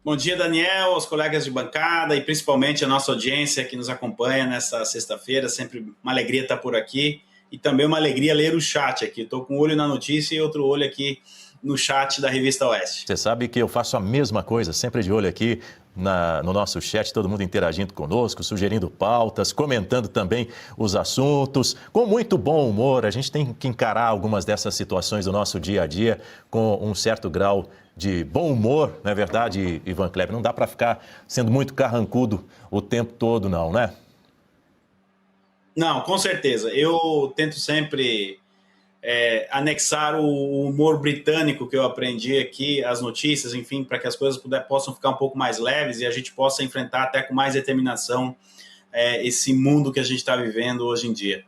Bom dia, Daniel, aos colegas de bancada e principalmente a nossa audiência que nos acompanha nessa sexta-feira. Sempre uma alegria estar por aqui e também uma alegria ler o chat aqui. Estou com um olho na notícia e outro olho aqui no chat da Revista Oeste. Você sabe que eu faço a mesma coisa, sempre de olho aqui no nosso chat, todo mundo interagindo conosco, sugerindo pautas, comentando também os assuntos, com muito bom humor. A gente tem que encarar algumas dessas situações do nosso dia a dia com um certo grau de bom humor, não é verdade, Ivan Kleber? Não dá para ficar sendo muito carrancudo o tempo todo, não, né? Não, com certeza. Eu tento sempre anexar o humor britânico que eu aprendi aqui, as notícias, enfim, para que as coisas possam ficar um pouco mais leves e a gente possa enfrentar até com mais determinação esse mundo que a gente está vivendo hoje em dia.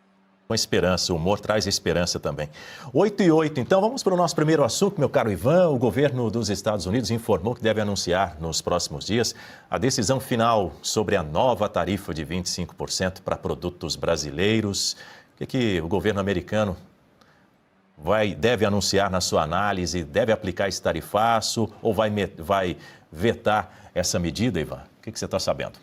Com esperança, o humor traz esperança também. 8h08, então vamos para o nosso primeiro assunto, meu caro Ivan. O governo dos Estados Unidos informou que deve anunciar nos próximos dias a decisão final sobre a nova tarifa de 25% para produtos brasileiros. O que o governo americano deve anunciar na sua análise? Deve aplicar esse tarifaço ou vai vetar essa medida, Ivan? O que você está sabendo?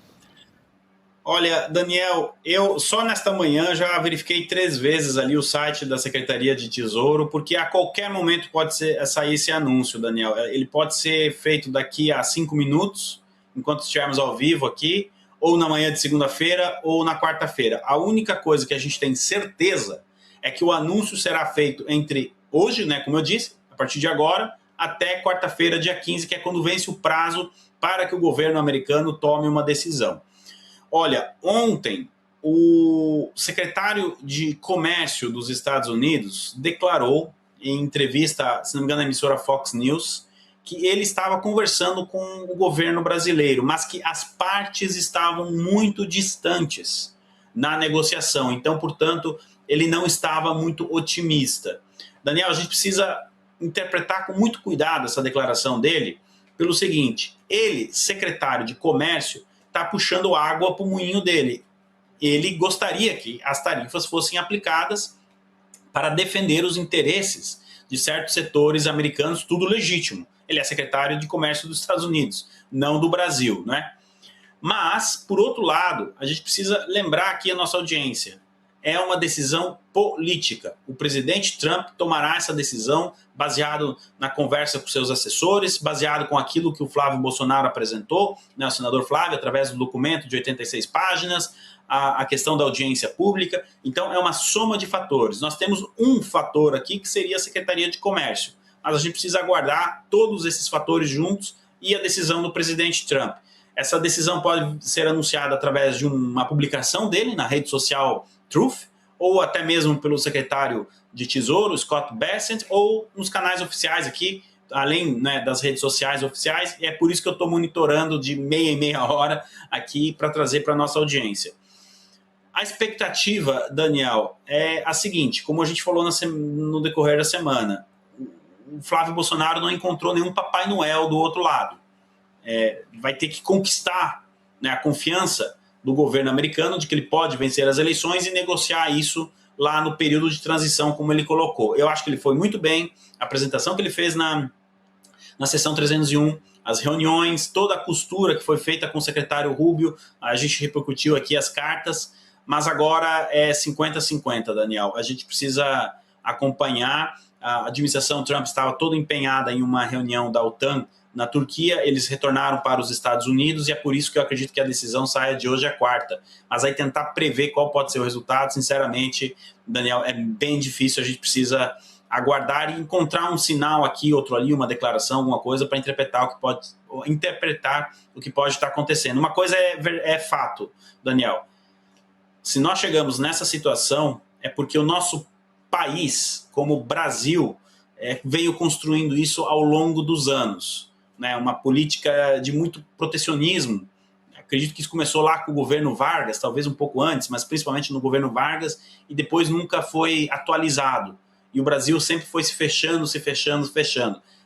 Olha, Daniel, eu só nesta manhã já verifiquei 3 vezes ali o site da Secretaria de Tesouro, porque a qualquer momento pode sair esse anúncio, Daniel. Ele pode ser feito daqui a 5 minutos, enquanto estivermos ao vivo aqui, ou na manhã de segunda-feira, ou na quarta-feira. A única coisa que a gente tem certeza é que o anúncio será feito entre hoje, né, como eu disse, a partir de agora, até quarta-feira, dia 15, que é quando vence o prazo para que o governo americano tome uma decisão. Olha, ontem o secretário de Comércio dos Estados Unidos declarou em entrevista, se não me engano, na emissora Fox News, que ele estava conversando com o governo brasileiro, mas que as partes estavam muito distantes na negociação. Então, portanto, ele não estava muito otimista. Daniel, a gente precisa interpretar com muito cuidado essa declaração dele pelo seguinte: ele, secretário de Comércio, está puxando água para o moinho dele. Ele gostaria que as tarifas fossem aplicadas para defender os interesses de certos setores americanos, tudo legítimo. Ele é secretário de Comércio dos Estados Unidos, não do Brasil, né? Mas, por outro lado, a gente precisa lembrar aqui a nossa audiência. É uma decisão política. O presidente Trump tomará essa decisão baseado na conversa com seus assessores, baseado com aquilo que o Flávio Bolsonaro apresentou, né, o senador Flávio, através do documento de 86 páginas, a questão da audiência pública. Então, é uma soma de fatores. Nós temos um fator aqui que seria a Secretaria de Comércio, mas a gente precisa aguardar todos esses fatores juntos e a decisão do presidente Trump. Essa decisão pode ser anunciada através de uma publicação dele na rede social Truth, ou até mesmo pelo secretário de Tesouro, Scott Bessent, ou nos canais oficiais aqui, além, né, das redes sociais oficiais, e é por isso que eu estou monitorando de meia em meia hora aqui para trazer para a nossa audiência. A expectativa, Daniel, é a seguinte: como a gente falou no decorrer da semana, o Flávio Bolsonaro não encontrou nenhum Papai Noel do outro lado. Vai ter que conquistar, né, a confiança do governo americano de que ele pode vencer as eleições e negociar isso lá no período de transição, como ele colocou. Eu acho que ele foi muito bem, a apresentação que ele fez na sessão 301, as reuniões, toda a costura que foi feita com o secretário Rubio, a gente repercutiu aqui as cartas, mas agora é 50-50, Daniel. A gente precisa acompanhar. A administração Trump estava toda empenhada em uma reunião da OTAN na Turquia, eles retornaram para os Estados Unidos e é por isso que eu acredito que a decisão saia de hoje à quarta. Mas aí tentar prever qual pode ser o resultado, sinceramente, Daniel, é bem difícil. A gente precisa aguardar e encontrar um sinal aqui, outro ali, uma declaração, alguma coisa para interpretar o que pode estar acontecendo. Uma coisa é fato, Daniel. Se nós chegamos nessa situação, é porque o nosso país, como o Brasil, veio construindo isso ao longo dos anos. Né, uma política de muito protecionismo. Acredito que isso começou lá com o governo Vargas, talvez um pouco antes, mas principalmente no governo Vargas, e depois nunca foi atualizado. E o Brasil sempre foi se fechando.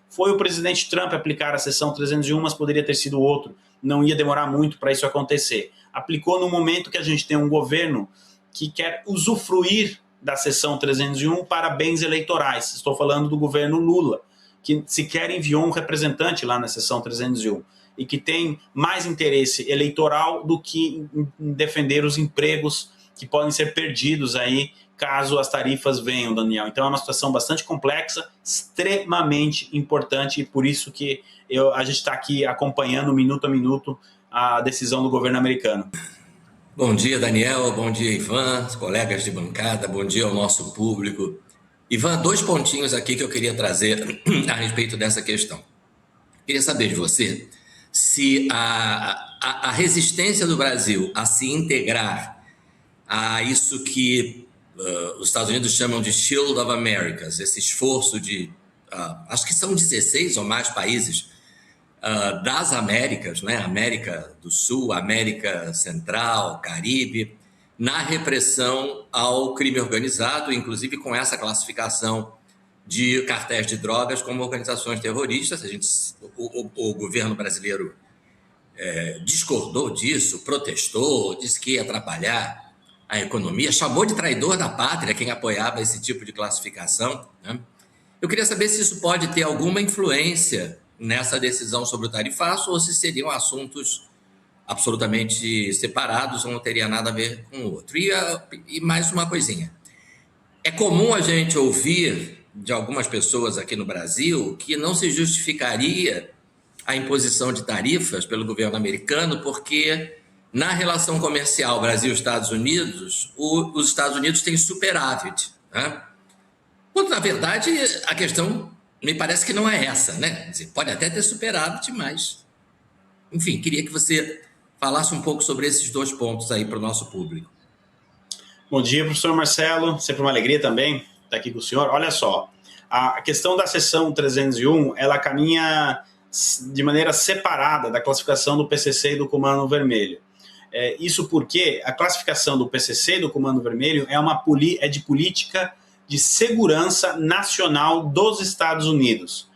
Foi o presidente Trump aplicar a seção 301, mas poderia ter sido outro. Não ia demorar muito para isso acontecer. Aplicou no momento que a gente tem um governo que quer usufruir da seção 301 para bens eleitorais. Estou falando do governo Lula, que sequer enviou um representante lá na seção 301. e que tem mais interesse eleitoral do que em defender os empregos que podem ser perdidos aí caso as tarifas venham, Daniel. Então é uma situação bastante complexa, extremamente importante, e por isso que a gente está aqui acompanhando minuto a minuto a decisão do governo americano. Bom dia, Daniel. Bom dia, Ivan, colegas de bancada. Bom dia ao nosso público. Ivan, 2 pontinhos aqui que eu queria trazer a respeito dessa questão. Queria saber de você se a resistência do Brasil a se integrar a isso que os Estados Unidos chamam de Shield of Americas, esse esforço de, acho que são 16 ou mais países das Américas, né? América do Sul, América Central, Caribe, na repressão ao crime organizado, inclusive com essa classificação de cartéis de drogas como organizações terroristas. O governo brasileiro discordou disso, protestou, disse que ia atrapalhar a economia, chamou de traidor da pátria quem apoiava esse tipo de classificação, né? Eu queria saber se isso pode ter alguma influência nessa decisão sobre o tarifaço ou se seriam assuntos absolutamente separados, não teria nada a ver com o outro. E mais uma coisinha. É comum a gente ouvir de algumas pessoas aqui no Brasil que não se justificaria a imposição de tarifas pelo governo americano porque na relação comercial Brasil-Estados Unidos, os Estados Unidos têm superávit, né? Quando, na verdade, a questão me parece que não é essa, né? Quer dizer, pode até ter superávit, mas... Enfim, queria que você falasse um pouco sobre esses 2 pontos aí para o nosso público. Bom dia, professor Marcelo. Sempre uma alegria também estar aqui com o senhor. Olha só, a questão da seção 301, ela caminha de maneira separada da classificação do PCC e do Comando Vermelho. Isso porque a classificação do PCC e do Comando Vermelho é de política de segurança nacional dos Estados Unidos.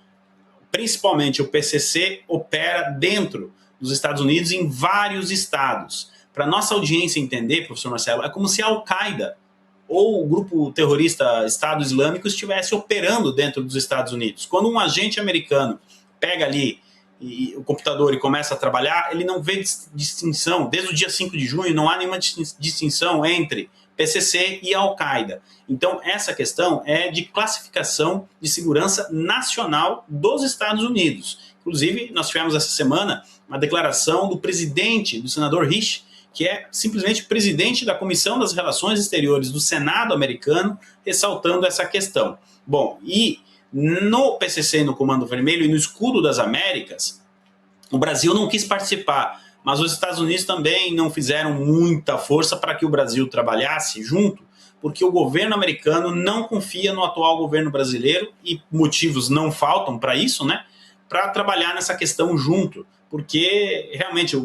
Principalmente o PCC opera dentro dos Estados Unidos em vários estados. Para nossa audiência entender, professor Marcelo, é como se a Al-Qaeda ou o grupo terrorista Estado Islâmico estivesse operando dentro dos Estados Unidos. Quando um agente americano pega ali o computador e começa a trabalhar, ele não vê distinção. Desde o dia 5 de junho não há nenhuma distinção entre PCC e Al-Qaeda. Então, essa questão é de classificação de segurança nacional dos Estados Unidos. Inclusive, nós tivemos essa semana uma declaração do presidente, do senador Risch, que é simplesmente presidente da Comissão das Relações Exteriores do Senado americano, ressaltando essa questão. Bom, e no PCC, no Comando Vermelho e no Escudo das Américas, o Brasil não quis participar, mas os Estados Unidos também não fizeram muita força para que o Brasil trabalhasse junto, porque o governo americano não confia no atual governo brasileiro, e motivos não faltam para isso, né? Para trabalhar nessa questão junto, porque realmente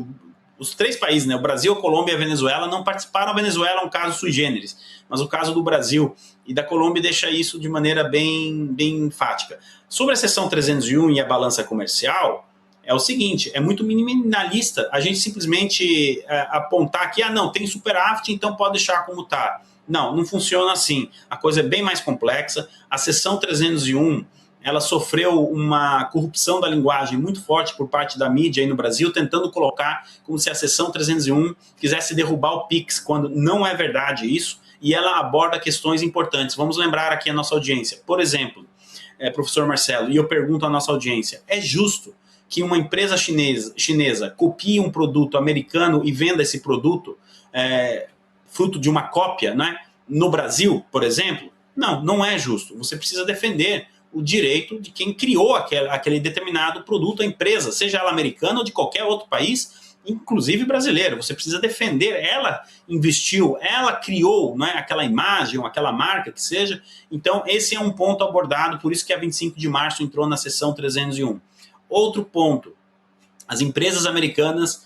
os 3 países, né, o Brasil, a Colômbia e a Venezuela, não participaram. A Venezuela é um caso sui generis, mas o caso do Brasil e da Colômbia deixa isso de maneira bem enfática. Sobre a seção 301 e a balança comercial, é o seguinte, é muito minimalista a gente simplesmente apontar que, não, tem superávit, então pode deixar como está. Não, não funciona assim. A coisa é bem mais complexa. A seção 301, ela sofreu uma corrupção da linguagem muito forte por parte da mídia aí no Brasil, tentando colocar como se a seção 301 quisesse derrubar o PIX, quando não é verdade isso, e ela aborda questões importantes. Vamos lembrar aqui a nossa audiência. Por exemplo, professor Marcelo, e eu pergunto à nossa audiência, é justo que uma empresa chinesa copie um produto americano e venda esse produto fruto de uma cópia, né, no Brasil, por exemplo? Não, não é justo. Você precisa defender o direito de quem criou aquele determinado produto, a empresa, seja ela americana ou de qualquer outro país, inclusive brasileiro. Você precisa defender. Ela investiu, ela criou, né, aquela imagem, ou aquela marca que seja. Então, esse é um ponto abordado, por isso que a 25 de março entrou na seção 301. Outro ponto, as empresas americanas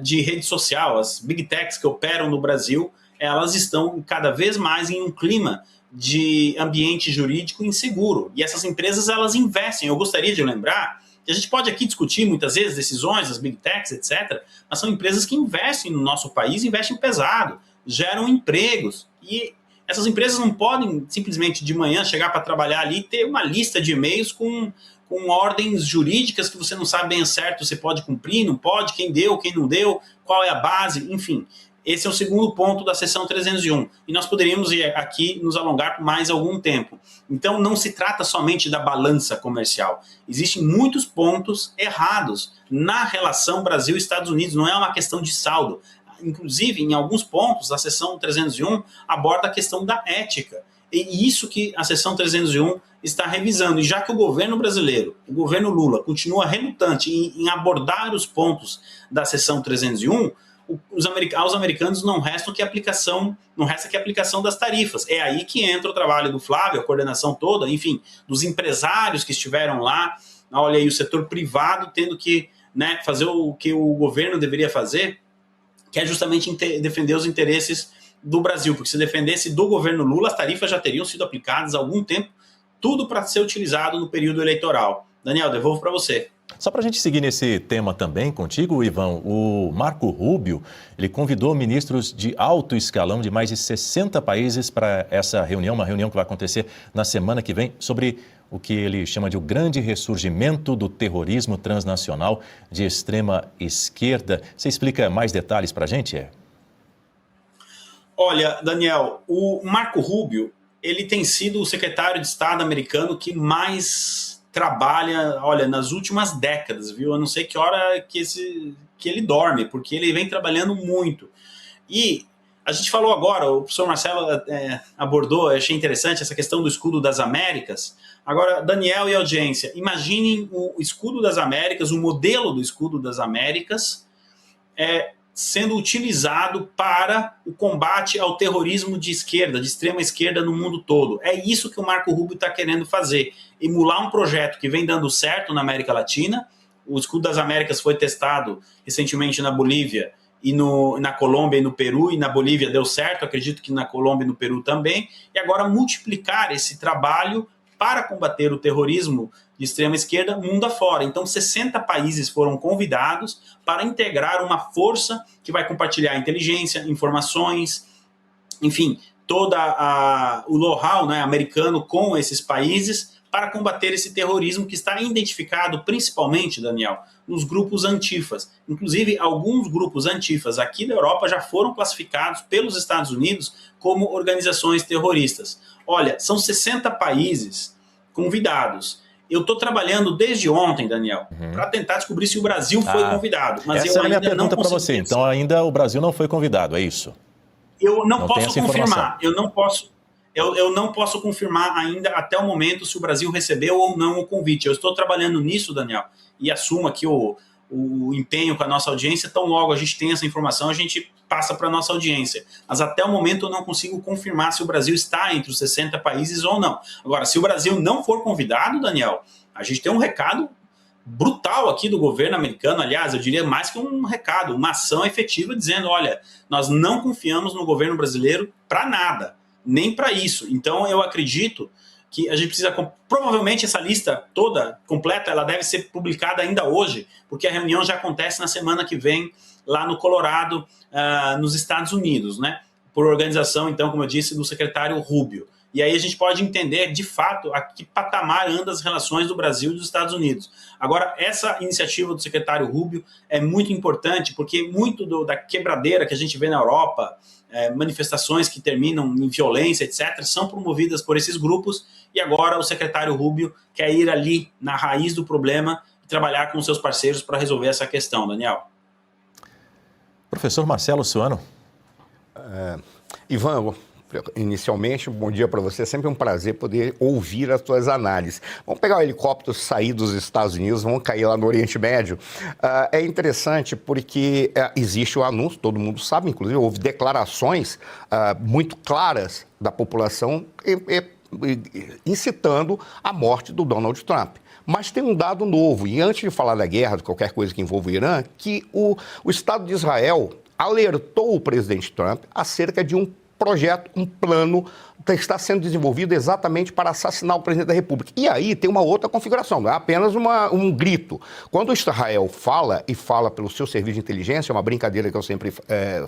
de rede social, as big techs que operam no Brasil, elas estão cada vez mais em um clima de ambiente jurídico inseguro. E essas empresas, elas investem. Eu gostaria de lembrar que a gente pode aqui discutir muitas vezes decisões das big techs, etc., mas são empresas que investem no nosso país, investem pesado, geram empregos. E essas empresas não podem simplesmente de manhã chegar para trabalhar ali e ter uma lista de e-mails com com ordens jurídicas que você não sabe bem certo se pode cumprir, não pode, quem deu, quem não deu, qual é a base, enfim. Esse é o segundo ponto da seção 301. E nós poderíamos ir aqui nos alongar por mais algum tempo. Então, não se trata somente da balança comercial. Existem muitos pontos errados na relação Brasil-Estados Unidos. Não é uma questão de saldo. Inclusive, em alguns pontos, a seção 301 aborda a questão da ética. E isso que a seção 301 está revisando. E já que o governo brasileiro, o governo Lula, continua relutante em abordar os pontos da seção 301, aos americanos não resta que a aplicação das tarifas. É aí que entra o trabalho do Flávio, a coordenação toda, enfim, dos empresários que estiveram lá. Olha aí, o setor privado tendo que, né, fazer o que o governo deveria fazer, que é justamente defender os interesses do Brasil, porque se dependesse do governo Lula, as tarifas já teriam sido aplicadas há algum tempo, tudo para ser utilizado no período eleitoral. Daniel, devolvo para você. Só para a gente seguir nesse tema também contigo, Ivan, o Marco Rubio, ele convidou ministros de alto escalão de mais de 60 países para essa reunião, uma reunião que vai acontecer na semana que vem, sobre o que ele chama de o grande ressurgimento do terrorismo transnacional de extrema esquerda. Você explica mais detalhes para a gente? Olha, Daniel, o Marco Rubio, ele tem sido o secretário de Estado americano que mais trabalha, olha, nas últimas décadas, viu? Eu não sei que hora que ele dorme, porque ele vem trabalhando muito. E a gente falou agora, o professor Marcelo abordou, eu achei interessante essa questão do escudo das Américas. Agora, Daniel e audiência, imaginem o escudo das Américas, o modelo do escudo das Américas, sendo utilizado para o combate ao terrorismo de esquerda, de extrema esquerda no mundo todo. É isso que o Marco Rubio está querendo fazer, emular um projeto que vem dando certo na América Latina. O escudo das Américas foi testado recentemente na Bolívia, e na Colômbia e no Peru, e na Bolívia deu certo, acredito que na Colômbia e no Peru também, e agora multiplicar esse trabalho para combater o terrorismo de extrema esquerda mundo afora. Então, 60 países foram convidados para integrar uma força que vai compartilhar inteligência, informações, enfim, todo o know-how, né, americano com esses países para combater esse terrorismo que está identificado principalmente, Daniel, nos grupos antifas. Inclusive, alguns grupos antifas aqui da Europa já foram classificados pelos Estados Unidos como organizações terroristas. Olha, são 60 países convidados. Eu estou trabalhando desde ontem, Daniel, para tentar descobrir se o Brasil foi convidado. Mas essa é a minha pergunta para você. Então, ainda o Brasil não foi convidado, é isso? Eu não posso confirmar. Eu não posso confirmar ainda, até o momento, se o Brasil recebeu ou não o convite. Eu estou trabalhando nisso, Daniel, e assumo aqui o empenho com a nossa audiência. Tão logo a gente tem essa informação, a gente passa para a nossa audiência. Mas até o momento eu não consigo confirmar se o Brasil está entre os 60 países ou não. Agora, se o Brasil não for convidado, Daniel, a gente tem um recado brutal aqui do governo americano, aliás, eu diria mais que um recado, uma ação efetiva dizendo, olha, nós não confiamos no governo brasileiro para nada, nem para isso. Então, eu acredito que a gente precisa, provavelmente essa lista toda completa, ela deve ser publicada ainda hoje, porque a reunião já acontece na semana que vem, lá no Colorado, nos Estados Unidos, né? Por organização, então, como eu disse, do secretário Rubio. E aí a gente pode entender, de fato, a que patamar andam as relações do Brasil e dos Estados Unidos. Agora, essa iniciativa do secretário Rubio é muito importante, porque muito da quebradeira que a gente vê na Europa, manifestações que terminam em violência, etc., são promovidas por esses grupos, e agora o secretário Rubio quer ir ali na raiz do problema e trabalhar com seus parceiros para resolver essa questão, Daniel. Professor Marcelo Suano. Ivan, inicialmente, bom dia para você. É sempre um prazer poder ouvir as suas análises. Vamos pegar o helicóptero, sair dos Estados Unidos, vamos cair lá no Oriente Médio. É interessante porque existe o anúncio, todo mundo sabe, inclusive houve declarações muito claras da população incitando a morte do Donald Trump. Mas tem um dado novo, e antes de falar da guerra, de qualquer coisa que envolva o Irã, que o Estado de Israel alertou o presidente Trump acerca de um projeto, um plano está sendo desenvolvido exatamente para assassinar o presidente da República. E aí tem uma outra configuração, não é apenas um grito. Quando Israel fala, e fala pelo seu serviço de inteligência, é uma brincadeira que eu sempre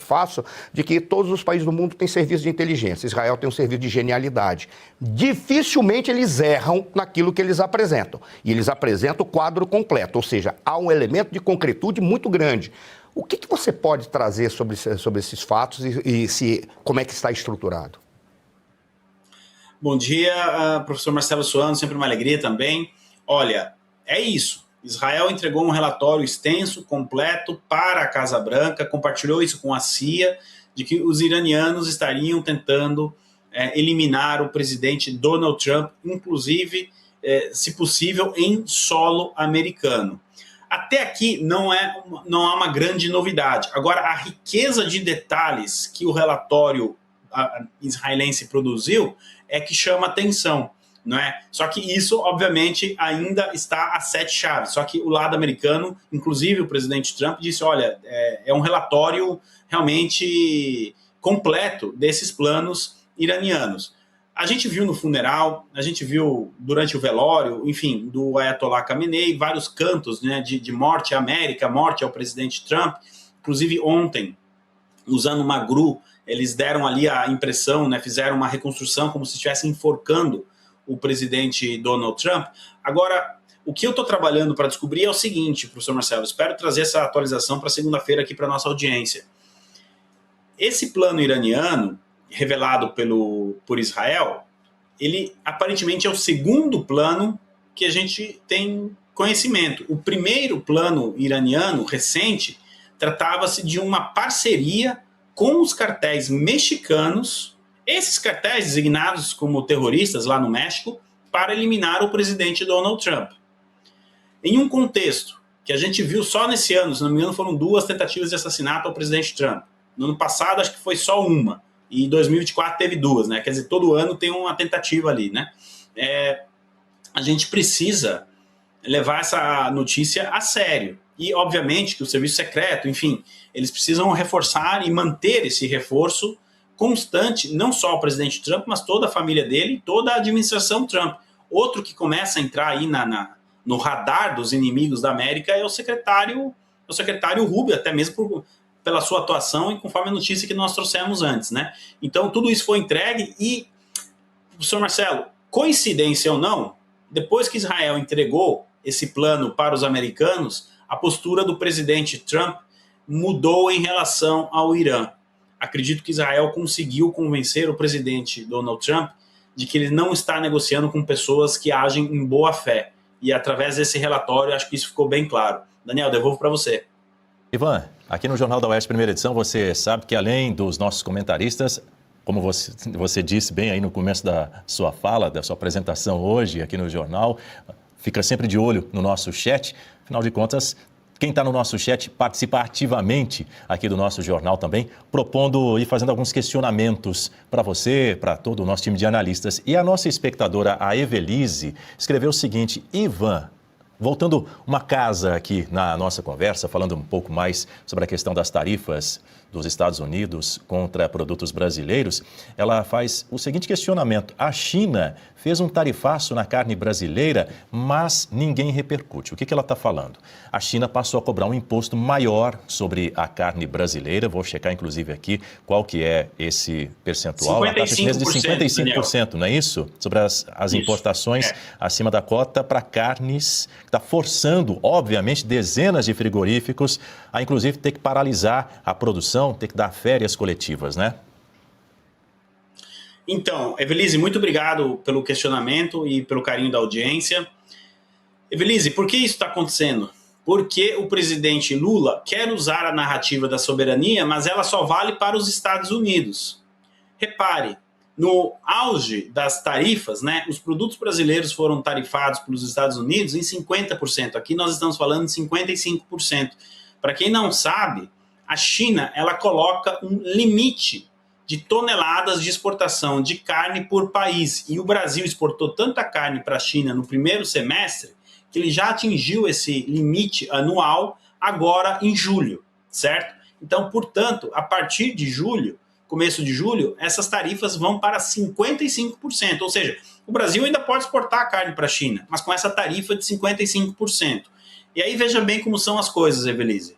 faço, de que todos os países do mundo têm serviço de inteligência. Israel tem um serviço de genialidade. Dificilmente eles erram naquilo que eles apresentam. E eles apresentam o quadro completo, ou seja, há um elemento de concretude muito grande. O que você pode trazer sobre esses fatos e como é que está estruturado? Bom dia, professor Marcelo Suano, sempre uma alegria também. Olha, é isso. Israel entregou um relatório extenso, completo, para a Casa Branca, compartilhou isso com a CIA, de que os iranianos estariam tentando eliminar o presidente Donald Trump, inclusive, se possível, em solo americano. Até aqui não há uma grande novidade. Agora, a riqueza de detalhes que o relatório israelense produziu é que chama atenção, não é? Só que isso, obviamente, ainda está a 7 chaves. Só que o lado americano, inclusive o presidente Trump, disse, olha, é um relatório realmente completo desses planos iranianos. A gente viu no funeral, a gente viu durante o velório, enfim, do Ayatollah Khamenei, vários cantos, né, de morte à América, morte ao presidente Trump. Inclusive ontem, usando uma GRU, eles deram ali a impressão, né, fizeram uma reconstrução como se estivessem enforcando o presidente Donald Trump. Agora, o que eu estou trabalhando para descobrir é o seguinte, professor Marcelo, espero trazer essa atualização para segunda-feira aqui para a nossa audiência. Esse plano iraniano, revelado por Israel, ele aparentemente é o segundo plano que a gente tem conhecimento. O primeiro plano iraniano, recente, tratava-se de uma parceria com os cartéis mexicanos, esses cartéis designados como terroristas lá no México, para eliminar o presidente Donald Trump. Em um contexto que a gente viu só nesse ano, se não me engano, foram 2 tentativas de assassinato ao presidente Trump. No ano passado, acho que foi só uma. E em 2024 teve 2, né? Quer dizer, todo ano tem uma tentativa ali, né? A gente precisa levar essa notícia a sério. E, obviamente, que o serviço secreto, enfim, eles precisam reforçar e manter esse reforço constante, não só o presidente Trump, mas toda a família dele e toda a administração Trump. Outro que começa a entrar aí no radar dos inimigos da América é o secretário Rubio, até mesmo pela sua atuação e conforme a notícia que nós trouxemos antes, né? Então, tudo isso foi entregue e, professor Marcelo, coincidência ou não, depois que Israel entregou esse plano para os americanos, a postura do presidente Trump mudou em relação ao Irã. Acredito que Israel conseguiu convencer o presidente Donald Trump de que ele não está negociando com pessoas que agem em boa fé. E através desse relatório, acho que isso ficou bem claro. Daniel, devolvo para você. Ivan, aqui no Jornal da Oeste, primeira edição, você sabe que além dos nossos comentaristas, como você disse bem aí no começo da sua fala, da sua apresentação hoje aqui no jornal, fica sempre de olho no nosso chat. Afinal de contas, quem está no nosso chat participa ativamente aqui do nosso jornal também, propondo e fazendo alguns questionamentos para você, para todo o nosso time de analistas. E a nossa espectadora, a Evelise, escreveu o seguinte: Ivan, voltando uma casa aqui na nossa conversa, falando um pouco mais sobre a questão das tarifas dos Estados Unidos contra produtos brasileiros, ela faz o seguinte questionamento: a China fez um tarifaço na carne brasileira, mas ninguém repercute. O que ela está falando? A China passou a cobrar um imposto maior sobre a carne brasileira, vou checar inclusive aqui qual que é esse percentual. 55%, a taxa chinesa de 55%, Daniel. Não é isso? Sobre as importações acima da cota para carnes, que está forçando, obviamente, dezenas de frigoríficos a inclusive ter que paralisar a produção, ter que dar férias coletivas, né? Então, Evelise, muito obrigado pelo questionamento e pelo carinho da audiência. Evelise, por que isso está acontecendo? Porque o presidente Lula quer usar a narrativa da soberania, mas ela só vale para os Estados Unidos. Repare, no auge das tarifas, né, os produtos brasileiros foram tarifados pelos Estados Unidos em 50%. Aqui nós estamos falando de 55%. Para quem não sabe, a China ela coloca um limite de toneladas de exportação de carne por país. E o Brasil exportou tanta carne para a China no primeiro semestre que ele já atingiu esse limite anual agora em julho, certo? Então, portanto, a partir de julho, começo de julho, essas tarifas vão para 55%, ou seja, o Brasil ainda pode exportar carne para a China, mas com essa tarifa de 55%. E aí veja bem como são as coisas, Evelise.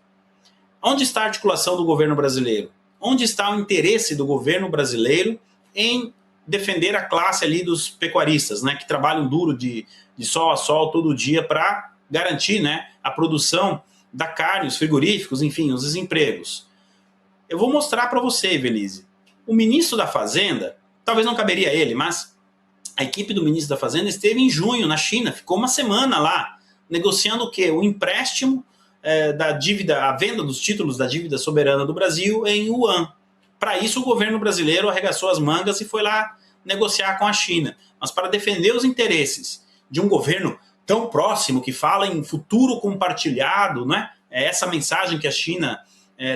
Onde está a articulação do governo brasileiro? Onde está o interesse do governo brasileiro em defender a classe ali dos pecuaristas, né, que trabalham duro de sol a sol todo dia para garantir, né, a produção da carne, os frigoríficos, enfim, os empregos? Eu vou mostrar para você, Evelise. O ministro da Fazenda, talvez não caberia a ele, mas a equipe do ministro da Fazenda esteve em junho na China, ficou uma semana lá, negociando o quê? O empréstimo da dívida, a venda dos títulos da dívida soberana do Brasil em yuan. Para isso, o governo brasileiro arregaçou as mangas e foi lá negociar com a China. Mas para defender os interesses de um governo tão próximo, que fala em futuro compartilhado, né? É essa mensagem que a China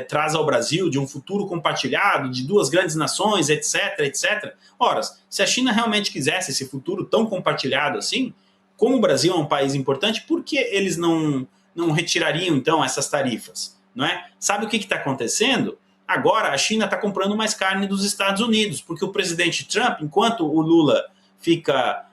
traz ao Brasil, de um futuro compartilhado, de duas grandes nações, etc, etc. Ora, se a China realmente quisesse esse futuro tão compartilhado assim, como o Brasil é um país importante, por que eles não retirariam, então, essas tarifas? Não é? Sabe o que está acontecendo? Agora a China está comprando mais carne dos Estados Unidos, porque o presidente Trump, enquanto o Lula fica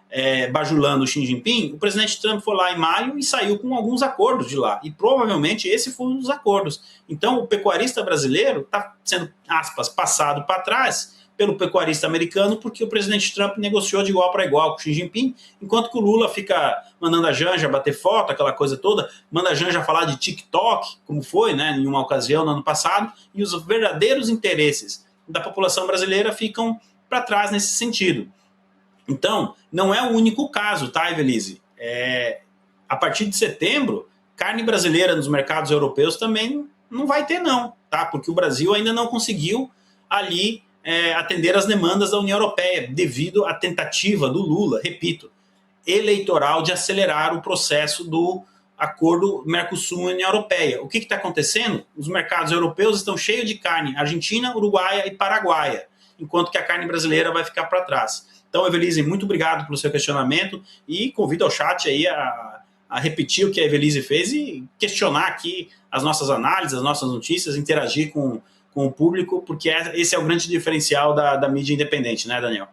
bajulando o Xi Jinping, o presidente Trump foi lá em maio e saiu com alguns acordos de lá. E provavelmente esse foi um dos acordos. Então o pecuarista brasileiro está sendo, aspas, passado para trás pelo pecuarista americano, porque o presidente Trump negociou de igual para igual com o Xi Jinping, enquanto que o Lula fica mandando a Janja bater foto, aquela coisa toda, manda a Janja falar de TikTok, como foi, né, em uma ocasião no ano passado, e os verdadeiros interesses da população brasileira ficam para trás nesse sentido. Então, não é o único caso, tá, Evelise? A partir de setembro, carne brasileira nos mercados europeus também não vai ter, não, tá? Porque o Brasil ainda não conseguiu ali atender as demandas da União Europeia, devido à tentativa do Lula, repito, eleitoral, de acelerar o processo do acordo Mercosul-União Europeia. O que está acontecendo? Os mercados europeus estão cheios de carne argentina, uruguaia e paraguaia, enquanto que a carne brasileira vai ficar para trás. Então, Evelise, muito obrigado pelo seu questionamento e convido ao chat aí a repetir o que a Evelise fez e questionar aqui as nossas análises, as nossas notícias, interagir com o público, porque esse é o grande diferencial da mídia independente, né, Daniel?